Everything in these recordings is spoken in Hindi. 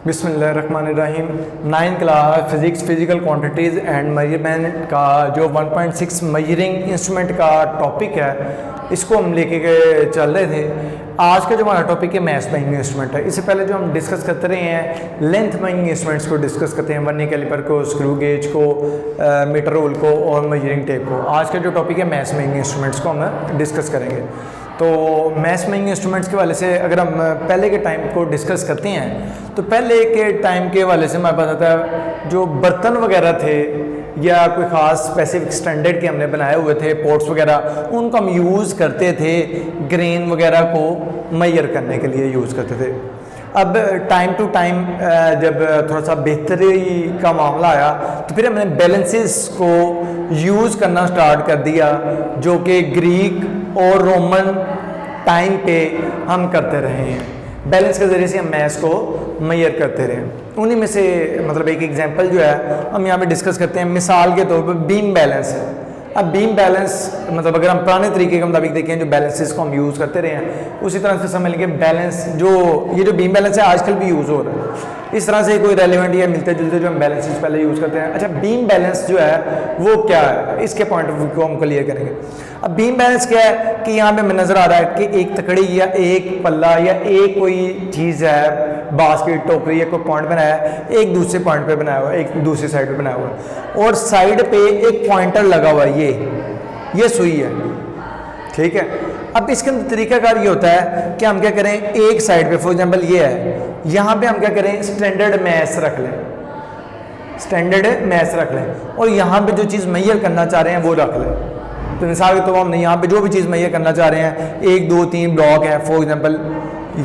बिस्मिल्लाहिर्रहमानिर्रहीम। 9th class physics physical quantities and measurement का जो 1.6 मेजरिंग इंस्ट्रूमेंट का टॉपिक है, इसको हम लेके गए चल रहे थे। आज का जो हमारा टॉपिक है मैथ मेजरिंग इंस्ट्रूमेंट है। इससे पहले जो हम डिस्कस करते रहे हैं लेंथ मेजरिंग इंस्ट्रूमेंट्स को डिस्कस करते हैं, वर्नियर कैलिपर को, स्क्रू गेज को, मीटर रूल को और मेजरिंग टेप को। आज का जो टॉपिक है मैथ मेजरिंग इंस्ट्रूमेंट्स को हम डिस्कस करेंगे। तो मैथ मेजरिंग इंस्ट्रूमेंट्स के वाले से अगर हम पहले के टाइम को डिस्कस करते हैं तो पहले के टाइम के वाले से हमारे पास आता है जो बर्तन वगैरह थे या कोई ख़ास स्पेसिफिक स्टैंडर्ड के हमने बनाए हुए थे पोर्ट्स वगैरह, उनको हम यूज़ करते थे ग्रेन वगैरह को मेजर करने के लिए यूज़ करते थे। अब टाइम टू टाइम जब थोड़ा सा बेहतरी का मामला आया तो फिर हमने बैलेंसेस को यूज़ करना स्टार्ट कर दिया, जो कि ग्रीक और रोमन टाइम पे हम करते रहे हैं। बैलेंस के ज़रिए से हम मैथ्स को मेजर करते रहे। उन्हीं में से मतलब एक एग्जांपल जो है हम यहाँ पे डिस्कस करते हैं। मिसाल के तौर पर बीम बैलेंस है। अब बीम बैलेंस मतलब अगर हम पुराने तरीके के मुताबिक देखें जो बैलेंसेस को हम यूज़ करते रहे हैं, उसी तरह से समझ लेंगे बैलेंस ये जो बीम बैलेंस है आजकल भी यूज़ हो रहा है। इस तरह से कोई रेलिवेंट या मिलते जुलते जो हम बैलेंसेस पहले यूज़ करते हैं। अच्छा, बीम बैलेंस जो है वो क्या है, इसके पॉइंट ऑफ व्यू को हम क्लियर करेंगे। अब बीम बैलेंस क्या है कि यहाँ पे हमें नज़र आ रहा है कि एक तकड़ी या एक पल्ला या एक कोई चीज़ है, बास्केट, टोकरी या कोई पॉइंट बनाया है, एक दूसरे पॉइंट पे बनाया हुआ है, एक दूसरी साइड पे बनाया हुआ है और साइड पे एक पॉइंटर लगा हुआ है, ये सुई है, ठीक है। अब इसके अंदर तरीकाकार ये होता है कि हम क्या करें, एक साइड पे फॉर एग्जांपल ये है, यहाँ पे हम क्या करें स्टैंडर्ड मैथ्स रख लें, स्टैंडर्ड मैथ्स रख लें और यहाँ पे जो चीज़ मेजर करना चाह रहे हैं वो रख लें। तो मिसाल के तौर पर हमने यहाँ पे जो भी चीज़ मेजर करना चाह रहे हैं, 1 2 3 ब्लॉक है फॉर एग्जांपल,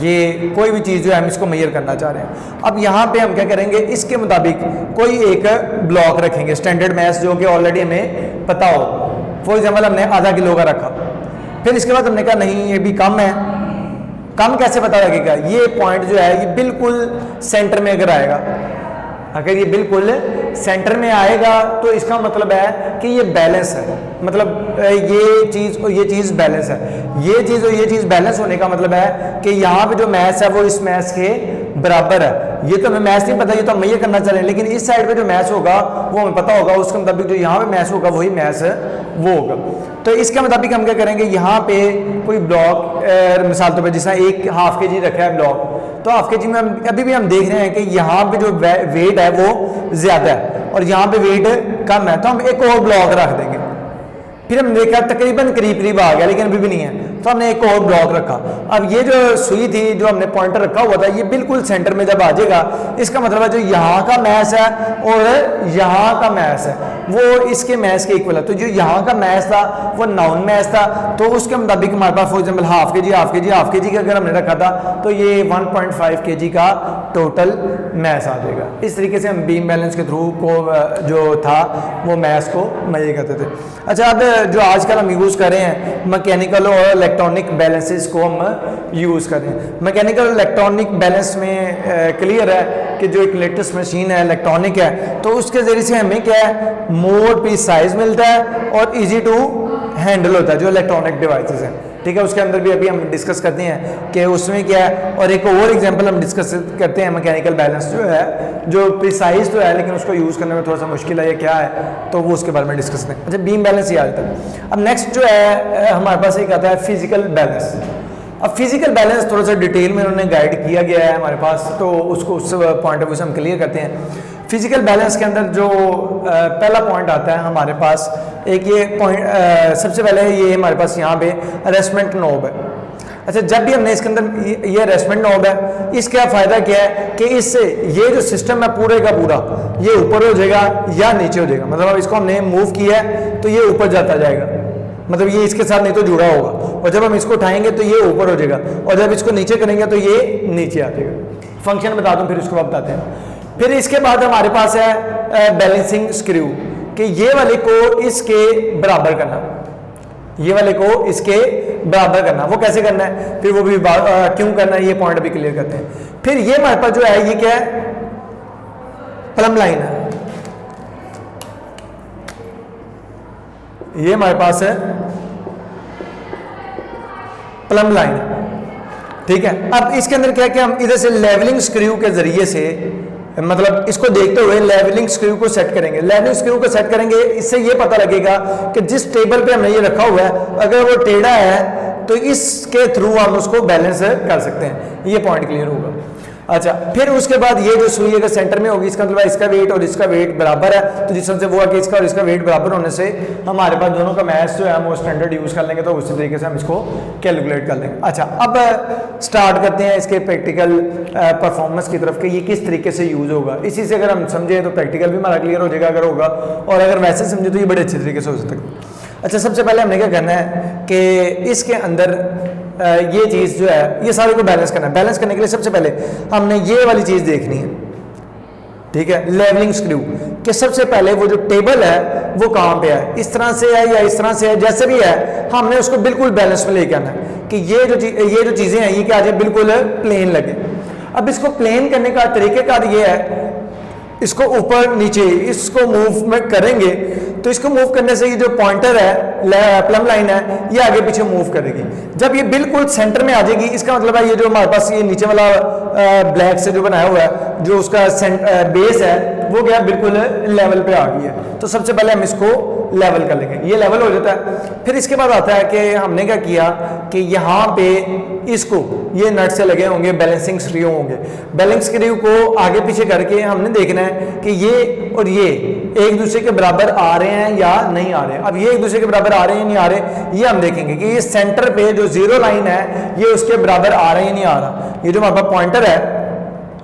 ये कोई भी चीज़ जो है हम इसको मेजर करना चाह रहे हैं। अब यहाँ पे हम क्या करेंगे, इसके मुताबिक कोई एक ब्लॉक रखेंगे स्टैंडर्ड मैथ्स जो कि ऑलरेडी हमें पता हो। फॉर एग्जांपल हमने आधा किलो का रखा, फिर इसके बाद हमने कहा नहीं ये भी कम है। कम कैसे पता लगेगा, ये पॉइंट जो है ये बिल्कुल सेंटर में अगर आएगा, अगर ये बिल्कुल सेंटर में आएगा तो इसका मतलब है कि ये बैलेंस है, मतलब ये चीज़ और ये चीज़ बैलेंस है। ये चीज़ और ये चीज़ बैलेंस होने का मतलब है कि यहाँ पे जो मैथ्स है वो इस मैथ्स के बराबर है। ये तो हमें मैथ्स नहीं पता, ये तो हम मेजर करना चाह रहे हैं, लेकिन इस साइड पे जो मैथ्स होगा वो हमें पता होगा, उसके मुताबिक जो यहाँ पे मैथ्स होगा वही मैथ्स वो होगा। तो इसके मुताबिक हम क्या करेंगे, यहाँ पे कोई ब्लॉक मिसाल तौर पर जिस तरह एक ½ kg रखा है ब्लॉक, तो ½ kg में अभी भी हम देख रहे हैं कि यहाँ पे जो वेट है वो ज़्यादा है और यहाँ पे वेट कम है, तो हम एक और ब्लॉक रख देंगे। फिर हमने देखा तकरीबन करीब आ गया लेकिन अभी भी नहीं है, तो हमने एक और ब्लॉक रखा। अब ये जो सुई थी जो हमने पॉइंटर रखा हुआ था, ये बिल्कुल सेंटर में जब आ जाएगा, इसका मतलब है जो यहाँ का मैथ्स है और यहाँ का मैथ्स है वो इसके मैथ्स के इक्वल है। तो जो यहाँ का मैथ्स था वो नाउन मैथ्स था, तो उसके मुताबिक हमारे पास फॉर एग्जाम्पल ½ kg का अगर हमने रखा था तो ये 1.5 kg का टोटल मैथ्स आ जाएगा। इस तरीके से हम बीम बैलेंस के थ्रू को जो था वो मैथ्स को मेजर करते थे। अच्छा, अब जो आजकल हम यूज़ कर रहे हैं मैकेनिकल और इलेक्ट्रॉनिक बैलेंसेस को हम यूज़ कर रहे हैं। मैकेनिकल इलेक्ट्रॉनिक बैलेंस में क्लियर है कि जो एक लेटेस्ट मशीन है इलेक्ट्रॉनिक है, तो उसके ज़रिए से हमें क्या है मोर प्रिसाइज मिलता है और इजी टू हैंडल होता है जो इलेक्ट्रॉनिक डिवाइसेस हैं, ठीक है। उसके अंदर भी अभी हम डिस्कस करते हैं कि उसमें क्या है, और एक और एग्जांपल हम डिस्कस करते हैं मैकेनिकल बैलेंस जो है जो प्रिसाइज तो है लेकिन उसको यूज़ करने में थोड़ा सा मुश्किल है, ये क्या है तो वो उसके बारे में डिस्कस करते हैं। अच्छा, बीम बैलेंस ये आता है। अब नेक्स्ट जो है हमारे पास एक आता है फिजिकल बैलेंस। अब फिजिकल बैलेंस थोड़ा सा डिटेल में उन्होंने गाइड किया गया है हमारे पास, तो उसको उस पॉइंट ऑफ व्यू से हम क्लियर करते हैं। फिजिकल बैलेंस के अंदर जो पहला पॉइंट आता है हमारे पास, एक ये पॉइंट सबसे पहले ये हमारे पास यहाँ पे अरेस्टमेंट नॉब है। अच्छा, जब भी हमने इसके अंदर ये अरेस्टमेंट नॉब है, इसका फ़ायदा क्या है कि इससे ये जो सिस्टम है पूरे का पूरा ये ऊपर हो जाएगा या नीचे हो जाएगा। मतलब अब इसको हमने मूव किया है तो ये ऊपर जाता जाएगा, मतलब ये इसके साथ नहीं तो जुड़ा होगा, और जब हम इसको उठाएंगे तो ये ऊपर हो जाएगा और जब इसको नीचे करेंगे तो ये नीचे आ जाएगा। फंक्शन बता दूं फिर उसको आप बताते हैं। फिर इसके बाद हमारे पास है बैलेंसिंग स्क्रू, कि ये वाले को इसके बराबर करना, ये वाले को इसके बराबर करना। वो कैसे करना है, फिर वो भी क्यों करना है, ये पॉइंट भी क्लियर करते हैं। फिर ये हमारे पास जो है ये क्या है, प्लम लाइन है। ये हमारे पास है प्लम लाइन, ठीक है। अब इसके अंदर क्या है कि हम इधर से लेवलिंग स्क्रू के जरिए से, मतलब इसको देखते हुए लेवलिंग स्क्रू को सेट करेंगे। लेवलिंग स्क्रू को सेट करेंगे, इससे ये पता लगेगा कि जिस टेबल पे हमने ये रखा हुआ है अगर वो टेढ़ा है तो इसके थ्रू हम उसको बैलेंस कर सकते हैं। ये पॉइंट क्लियर होगा। अच्छा, फिर उसके बाद ये जो सुई अगर सेंटर में होगी, इसका मतलब इसका वेट और इसका वेट बराबर है, तो जिस तरह से वो है कि इसका और इसका वेट बराबर होने से हमारे पास दोनों का मैथ जो है हम वो स्टैंडर्ड यूज कर लेंगे, तो उसी तरीके से हम इसको कैलकुलेट कर लेंगे। अच्छा, अब स्टार्ट करते हैं इसके प्रैक्टिकल परफॉर्मेंस की तरफ कि ये किस तरीके से यूज होगा। इसी से अगर हम समझें तो प्रैक्टिकल भी हमारा क्लियर हो जाएगा अगर होगा, और अगर वैसे समझे तो ये बड़े अच्छे तरीके से हो सकता है। अच्छा, सबसे पहले हमने क्या करना है कि इसके अंदर ये चीज़ जो है ये सारे को बैलेंस करना है। बैलेंस करने के लिए सबसे पहले हमने ये वाली चीज़ देखनी है, ठीक है, लेवलिंग स्क्रू, कि सबसे पहले वो जो टेबल है वो कहाँ पे है, इस तरह से है या इस तरह से है, जैसे भी है हमने उसको बिल्कुल बैलेंस में लेके आना है कि ये जो चीज़ें हैं ये क्या आ जाए, बिल्कुल प्लेन लगे। अब इसको प्लेन करने का तरीक़ेकार ये है, इसको ऊपर नीचे इसको मूव में करेंगे तो इसको मूव करने से ये जो पॉइंटर है, प्लम लाइन है, ये आगे पीछे मूव करेगी। जब ये बिल्कुल सेंटर में आ जाएगी, इसका मतलब है ये जो हमारे पास ये नीचे वाला ब्लैक से जो बनाया हुआ है, जो उसका बेस है वो क्या बिल्कुल लेवल पे आ गई है। तो सबसे पहले हम इसको लेवल कर लेंगे, ये लेवल हो जाता है। फिर इसके बाद आता है कि हमने क्या किया कि यहाँ पे इसको ये नट से लगे होंगे बैलेंसिंग स्क्रू होंगे। बैलेंसिंग स्क्रू को आगे पीछे करके हमने देखना है कि ये और ये एक दूसरे के बराबर आ रहे हैं या नहीं आ रहे। अब ये एक दूसरे के बराबर आ रहे हैं या नहीं आ रहे, ये हम देखेंगे कि ये सेंटर पे जो जीरो लाइन है ये उसके बराबर आ रहा है या नहीं आ रहा। ये जो हमारे पास पॉइंटर है,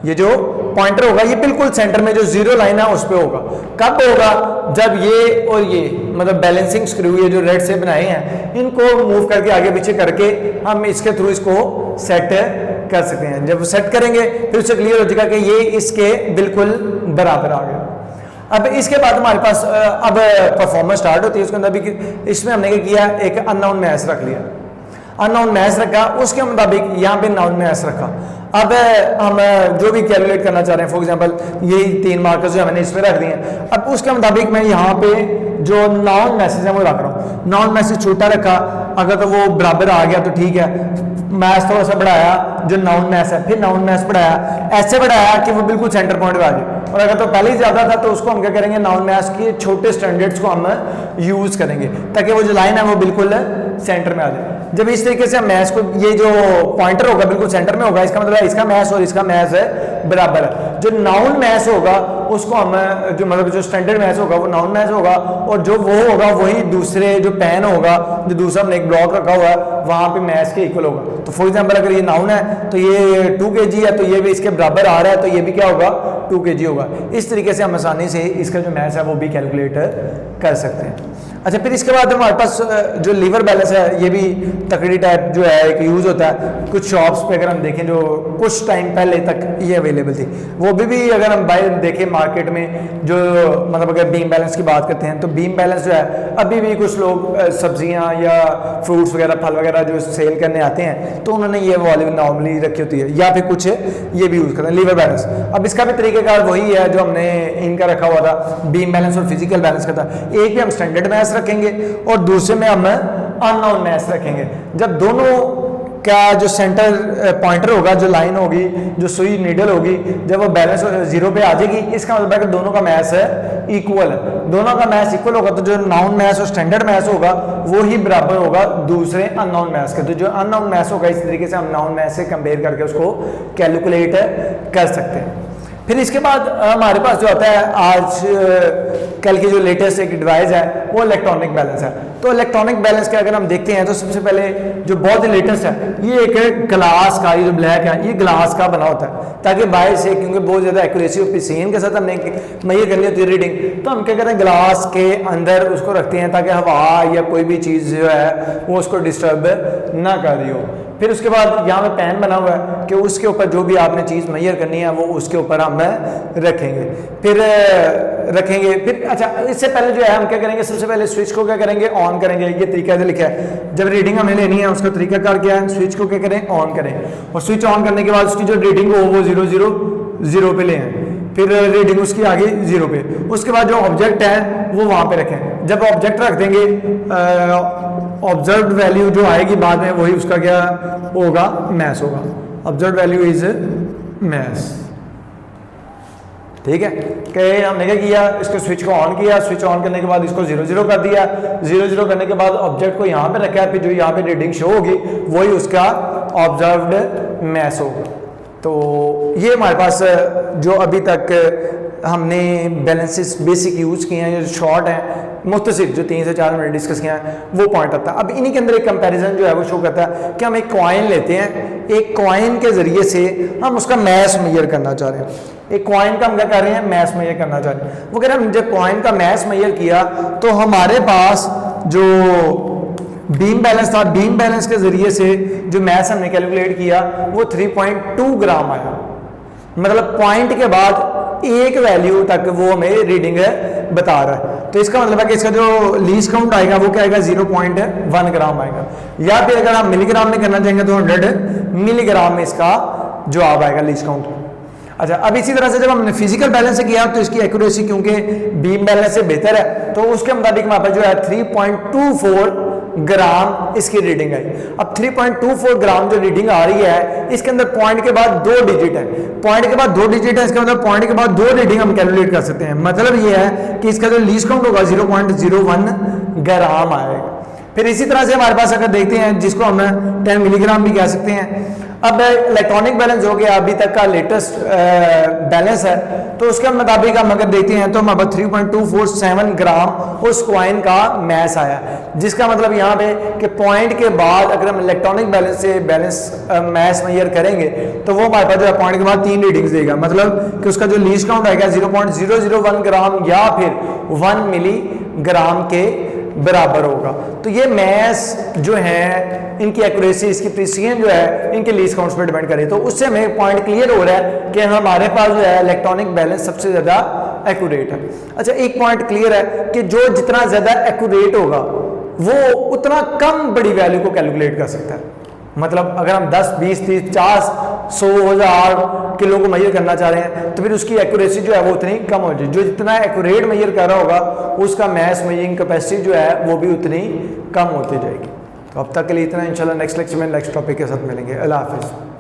ये जो पॉइंटर होगा ये बिल्कुल सेंटर में जो जीरो लाइन है उस पे होगा। कब होगा, जब ये और ये मतलब बैलेंसिंग स्क्रू ये जो रेड से बनाए हैं इनको मूव करके आगे पीछे करके हम इसके थ्रू इसको सेट कर सकते हैं। जब सेट करेंगे फिर उससे क्लियर हो जाएगा कि ये इसके बिल्कुल बराबर आ गया। अब इसके बाद हमारे पास अब परफॉर्मेंस स्टार्ट होती है। उसके अंदर भी इसमें हमने क्या किया, एक अननोन मैथ रख लिया, अननोन मैथ रखा, उसके मुताबिक यहाँ पे नाउन मैथ रखा। अब हम जो भी कैलकुलेट करना चाह रहे हैं, फॉर एग्जांपल ये 3 मार्कर्स जो मैंने इसमें रख दिए हैं, अब उसके मुताबिक मैं यहाँ पे जो नाउन मैसेज है वो रख रहा हूँ। नाउन मैसेज छोटा रखा, अगर तो वो बराबर आ गया तो ठीक है, मैथ थोड़ा सा बढ़ाया जो नाउन मैथ है, फिर नाउन मैथ बढ़ाया, ऐसे बढ़ाया कि वो बिल्कुल सेंटर पॉइंट पे आ जाए। और अगर तो पहले ही ज्यादा था तो उसको हम क्या करेंगे, नाउन मैथ के छोटे स्टैंडर्ड्स को हम यूज करेंगे ताकि वो जो लाइन है वो बिल्कुल सेंटर में आ जाए। जब इस तरीके से मैथ को, ये जो पॉइंटर होगा बिल्कुल सेंटर में होगा, इसका मतलब है इसका मैथ और इसका मैथ बराबर है। जो नाउन मैथ होगा उसको हम जो मतलब जो स्टैंडर्ड मैथ होगा वो नाउन मैथ होगा, और जो वो होगा वही दूसरे जो पेन होगा, जो दूसरा हमने एक ब्लॉक रखा हुआ है वहां पे मैथ के इक्वल होगा। तो फॉर एग्जांपल अगर ये नाउन है तो ये 2 kg है, तो ये भी इसके बराबर आ रहा है, तो ये भी क्या होगा, 2 kg होगा। इस तरीके से हम आसानी से इसका जो मैथ है वो भी कैलकुलेट कर सकते हैं। अच्छा, फिर इसके बाद हमारे पास जो लीवर बैलेंस है ये भी तकड़ी टाइप जो है एक यूज होता है। कुछ शॉप्स पे अगर हम देखें जो कुछ टाइम पहले तक ये अवेलेबल थी, वो भी अगर हम बाहर देखें मार्केट में, जो मतलब अगर बीम बैलेंस की बात करते हैं तो बीम बैलेंस जो है अभी भी कुछ लोग सब्जियां या फ्रूट्स वगैरह फल वगैरह जो सेल करने आते हैं तो उन्होंने ये वाली नॉर्मली रखी होती है, या फिर कुछ ये भी यूज करते हैं लीवर बैलेंस। अब इसका भी तरीकेकार वही है जो हमने इनका रखा हुआ था, बीम बैलेंस और फिजिकल बैलेंस का था। एक भी हम स्टैंडर्ड मैथ रखेंगे और दूसरे में हम अननोन मैथ रखेंगे। जब दोनों का जो सेंटर पॉइंटर होगा, जो लाइन होगी, जो सुई नीडल होगी, जब वो बैलेंस 0 पे आ जाएगी, इसका मतलब है कि दोनों का मैथ इक्वल है। दोनों का मैथ इक्वल होगा तो जो नाउन मैथ और स्टैंडर्ड मैथ होगा वो ही बराबर होगा दूसरे अननोन मैथ के। तो जो अननोन मैथ होगा इस तरीके से हम नाउन मैथ से कंपेयर करके उसको कैलकुलेट कर सकते हैं। फिर इसके बाद हमारे पास जो आता है आज कल की जो लेटेस्ट एक डिवाइस है वो इलेक्ट्रॉनिक बैलेंस है। तो इलेक्ट्रॉनिक बैलेंस के अगर हम देखते हैं तो सबसे पहले जो बहुत ही लेटेस्ट है ये एक ग्लास का, ये जो ब्लैक है ये ग्लास का बना होता है, ताकि बाहर से, क्योंकि बहुत ज़्यादा एक्यूरेसी ऑफ सीन के साथ हमने मेजर करनी होती है रीडिंग, तो हम क्या करें ग्लास के अंदर उसको रखते हैं ताकि हवा या कोई भी चीज़ जो है वो उसको डिस्टर्ब ना कर रही हो। फिर उसके बाद यहाँ पे पैन बना हुआ है कि उसके ऊपर जो भी आपने चीज़ मेजर करनी है वो उसके ऊपर हम रखेंगे। फिर अच्छा, इससे पहले जो है हम क्या करेंगे, सबसे पहले स्विच को क्या करेंगे, ऑन करेंगे। ये तरीका से लिखा है, जब रीडिंग हमें लेनी है उसका तरीका क्या है, स्विच को क्या करें, ऑन करें, और स्विच ऑन करने के बाद उसकी जो रीडिंग हो वो 0 0 0 पे ले आए, फिर रीडिंग उसकी आगे 0 पे। उसके बाद जो ऑब्जेक्ट है वो वहाँ पे रखें। जब ऑब्जेक्ट रख देंगे ऑब्जर्व वैल्यू जो आएगी बाद में वही उसका क्या होगा, मैस होगा। Observe value is mass. ठीक है, कि हमने क्या किया, इसको स्विच को ऑन किया, स्विच ऑन करने के बाद इसको 0 0 कर दिया, 0 0 करने के बाद ऑब्जेक्ट को यहाँ पे रखा है, फिर जो यहाँ पे रीडिंग शो होगी वही उसका ऑब्जर्व्ड मैस होगा। तो ये हमारे पास जो अभी तक हमने बैलेंसेस बेसिक यूज किए हैं, जो शॉर्ट हैं, मुख्तसर जो 3 से 4 मिनट डिस्कस किया है, वो पॉइंट आता है। अब इन्हीं के अंदर एक कंपैरिजन जो है वो शो करता है कि हम एक कॉइन लेते हैं, एक कॉइन के जरिए से हम उसका मैस मेजर करना चाह रहे हैं। एक कॉइन का हम क्या कर रहे हैं, मैस मेजर करना चाह रहे हैं। वो कह रहे हैं जब कॉइन का मैस मेजर किया तो हमारे पास जो बीम बैलेंस था, बीम बैलेंस के जरिए से जो मैस हमने कैलकुलेट किया वो 3.2 ग्राम आया। मतलब पॉइंट के बाद एक वैल्यू तक वो हमें रीडिंग बता रहा है। तो इसका मतलब है कि इसका जो लीस्ट काउंट आएगा वो क्या आएगा, 0.1 ग्राम आएगा। या फिर अगर आप मिलीग्राम में करना चाहेंगे तो 100 मिलीग्राम में इसका जवाब आएगा लीस्ट काउंट। अच्छा, अब इसी तरह से जब हमने फिजिकल बैलेंस से किया तो इसकी एक्यूरेसी क्योंकि बीम बैलेंस से बेहतर है तो उसके मुताबिक हमारे पास जो है 3.24 ग्राम इसकी रीडिंग आई। अब 3.24 ग्राम जो रीडिंग आ रही है इसके अंदर पॉइंट के बाद 2 डिजिट है, पॉइंट के बाद 2 डिजिट है, इसका मतलब पॉइंट के बाद 2 रीडिंग हम कैलकुलेट कर सकते हैं। मतलब ये है कि इसका जो लीस्ट काउंट होगा 0.01 ग्राम आएगा। फिर इसी तरह से हमारे पास अगर देखते हैं जिसको हम 10 मिलीग्राम भी कह सकते हैं। अब इलेक्ट्रॉनिक बैलेंस जो कि अभी तक का लेटेस्ट बैलेंस है तो उसके मुताबिक हम अगर देखते हैं तो हमारे 3.247 ग्राम उस कॉइन का मैस आया, जिसका मतलब यहाँ पे कि पॉइंट के बाद अगर हम इलेक्ट्रॉनिक बैलेंस से बैलेंस मैस मेजर करेंगे तो वो हमारे पास जो है पॉइंट के बाद 3 रीडिंग्स देगा। मतलब कि उसका जो लीस्ट काउंट आएगा 0.001 ग्राम या फिर 1 मिलीग्राम के बराबर होगा। तो ये मैस जो है इनकी एक्यूरेसी, इसकी प्रिसीजन जो है इनके लीस्ट काउंट्स पर डिपेंड करे। तो उससे हमें पॉइंट क्लियर हो रहा है कि हमारे पास जो है इलेक्ट्रॉनिक बैलेंस सबसे ज्यादा एक्यूरेट है। अच्छा, एक पॉइंट क्लियर है कि जो जितना ज्यादा एक्यूरेट होगा वो उतना कम बड़ी वैल्यू को कैलकुलेट कर सकता है। मतलब अगर हम 10, 20, 30, 50, 100, 1000 किलो को मेजर करना चाह रहे हैं तो फिर उसकी एक्यूरेसी जो है वो उतनी कम हो जाएगी। जो जितना एक्यूरेट मेजर कर रहा होगा उसका मैस मेजरिंग कैपेसिटी जो है वो भी उतनी कम होती जाएगी। तो अब तक के लिए इतना, इंशाल्लाह नेक्स्ट लेक्चर में नेक्स्ट टॉपिक के साथ मिलेंगे। अल्लाह हाफिज़।